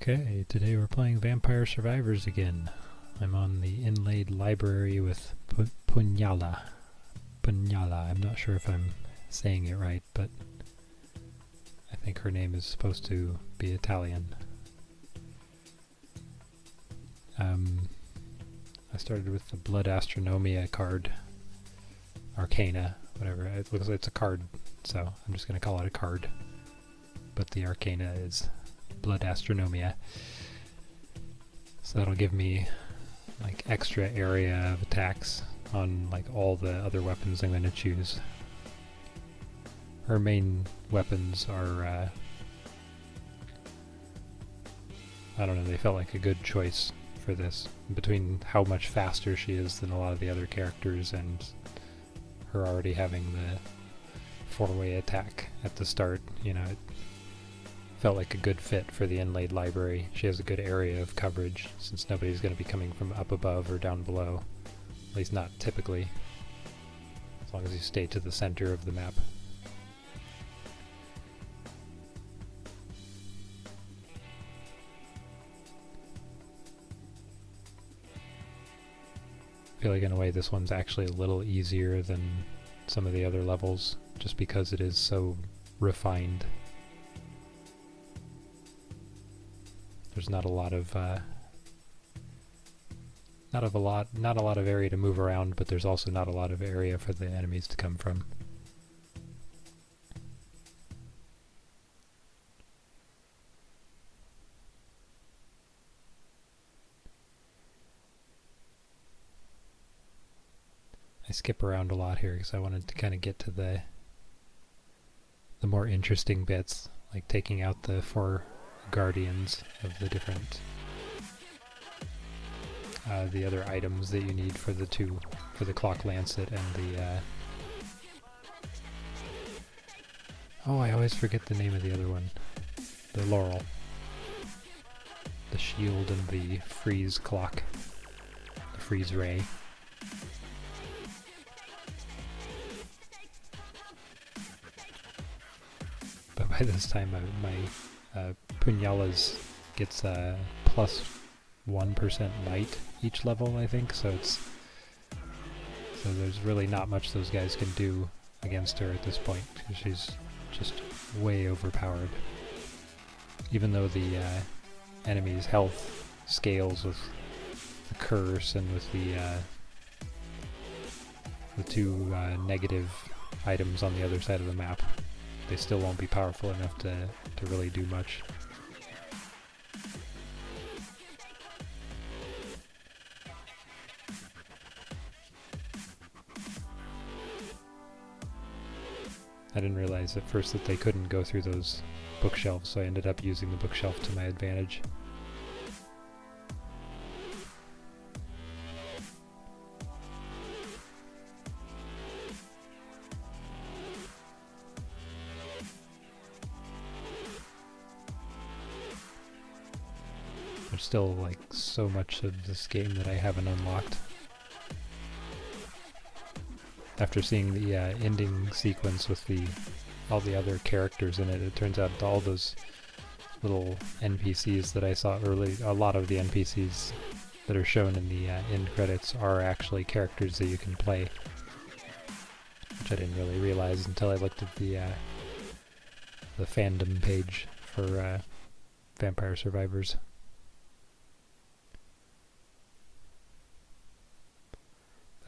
Okay, today we're playing Vampire Survivors again. I'm on the Inlaid Library with Punyala. Punyala, I'm not sure if I'm saying it right, but I think her name is supposed to be Italian. I started with the Blood Astronomia card. Arcana, whatever. It looks like it's a card, so I'm just going to call it a card. But the Arcana is Blood Astronomia. So that'll give me like extra area of attacks on like all the other weapons I'm going to choose. Her main weapons are, I don't know, they felt like a good choice for this. Between how much faster she is than a lot of the other characters and her already having the four-way attack at the start, you know, it felt like a good fit for the Inlaid Library. She has a good area of coverage since nobody's going to be coming from up above or down below. At least not typically, as long as you stay to the center of the map. I feel like in a way this one's actually a little easier than some of the other levels, just because it is so refined. There's not a lot of not a lot of area to move around, but there's also not a lot of area for the enemies to come from. I skip around a lot here because I wanted to kind of get to the more interesting bits, like taking out the four guardians of the different the other items that you need for the clock lancet and the oh, I always forget the name of the other one. The laurel. The shield and the freeze clock. The freeze ray. But by this time my Punyala's gets plus 1% might each level, I think, so there's really not much those guys can do against her at this point, because she's just way overpowered. Even though the enemy's health scales with the curse and with the two negative items on the other side of the map, they still won't be powerful enough to really do much. I didn't realize at first that they couldn't go through those bookshelves, so I ended up using the bookshelf to my advantage. There's still like so much of this game that I haven't unlocked. After seeing the ending sequence with all the other characters in it, it turns out all those little NPCs that I saw early, a lot of the NPCs that are shown in the end credits are actually characters that you can play, which I didn't really realize until I looked at the fandom page for Vampire Survivors.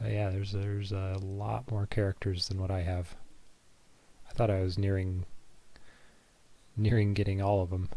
Yeah, there's a lot more characters than what I have. I thought I was nearing getting all of them.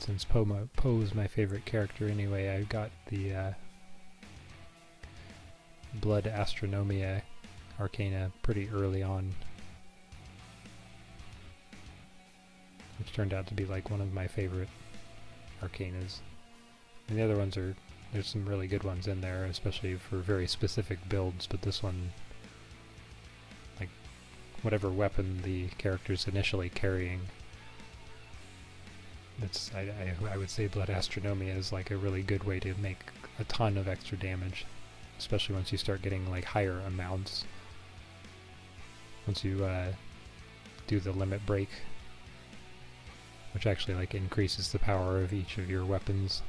And since Poe's my favorite character anyway, I got the Blood Astronomia Arcana pretty early on, which turned out to be like one of my favorite Arcanas. And the other ones there's some really good ones in there, especially for very specific builds, but this one, like, whatever weapon the character's initially carrying, I would say Blood Astronomia is like a really good way to make a ton of extra damage, especially once you start getting like higher amounts. Once you do the limit break, which actually like increases the power of each of your weapons.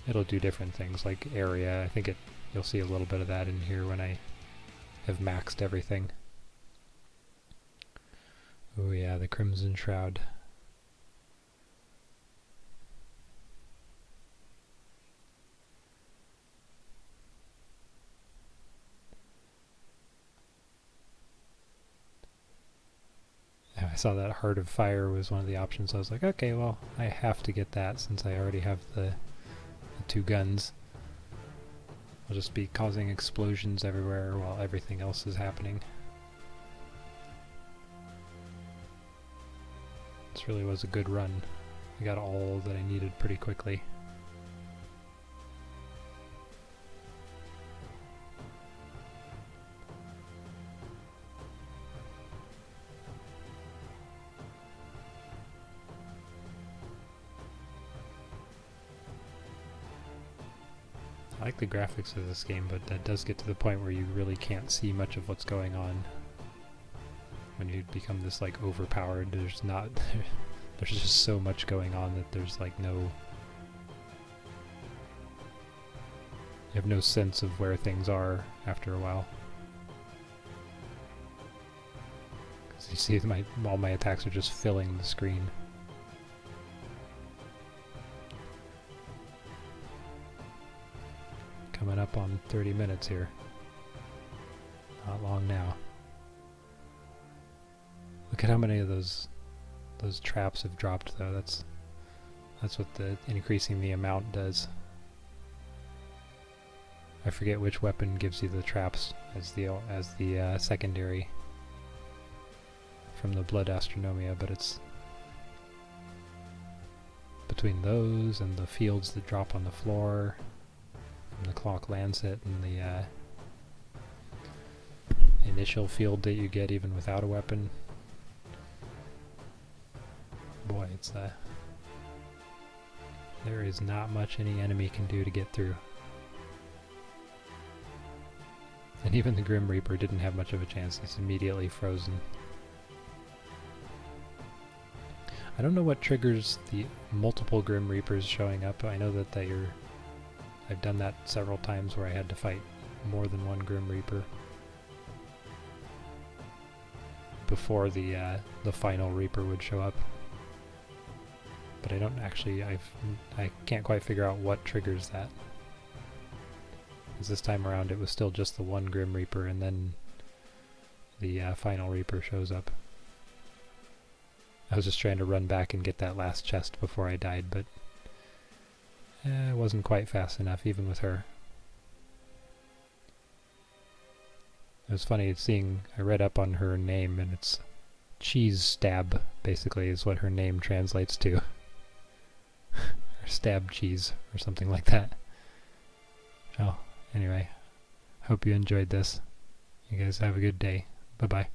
It'll do different things, like area. I think you'll see a little bit of that in here when I have maxed everything. Oh yeah, the Crimson Shroud. I saw that Heart of Fire was one of the options. I was like, okay, well, I have to get that since I already have the 2 guns. I'll just be causing explosions everywhere while everything else is happening. This really was a good run. I got all that I needed pretty quickly. I like the graphics of this game, but that does get to the point where you really can't see much of what's going on. When you become this like overpowered, there's just so much going on that there's like you have no sense of where things are after a while. Because you see all my attacks are just filling the screen. Coming up on 30 minutes here. Not long now. Look at how many of those traps have dropped though. That's what the increasing the amount does. I forget which weapon gives you the traps as the secondary from the Blood Astronomia, but it's between those and the fields that drop on the floor. The Clock Lancet and the initial field that you get even without a weapon. Boy, there is not much any enemy can do to get through. And even the Grim Reaper didn't have much of a chance. He's immediately frozen. I don't know what triggers the multiple Grim Reapers showing up. I know that I've done that several times where I had to fight more than one Grim Reaper before the final Reaper would show up. But I can't quite figure out what triggers that. Because this time around it was still just the one Grim Reaper and then the final Reaper shows up. I was just trying to run back and get that last chest before I died, but it wasn't quite fast enough, even with her. It was funny seeing, I read up on her name, and it's Cheese Stab, basically, is what her name translates to. Or Stab Cheese, or something like that. Oh, anyway, hope you enjoyed this. You guys have a good day. Bye-bye.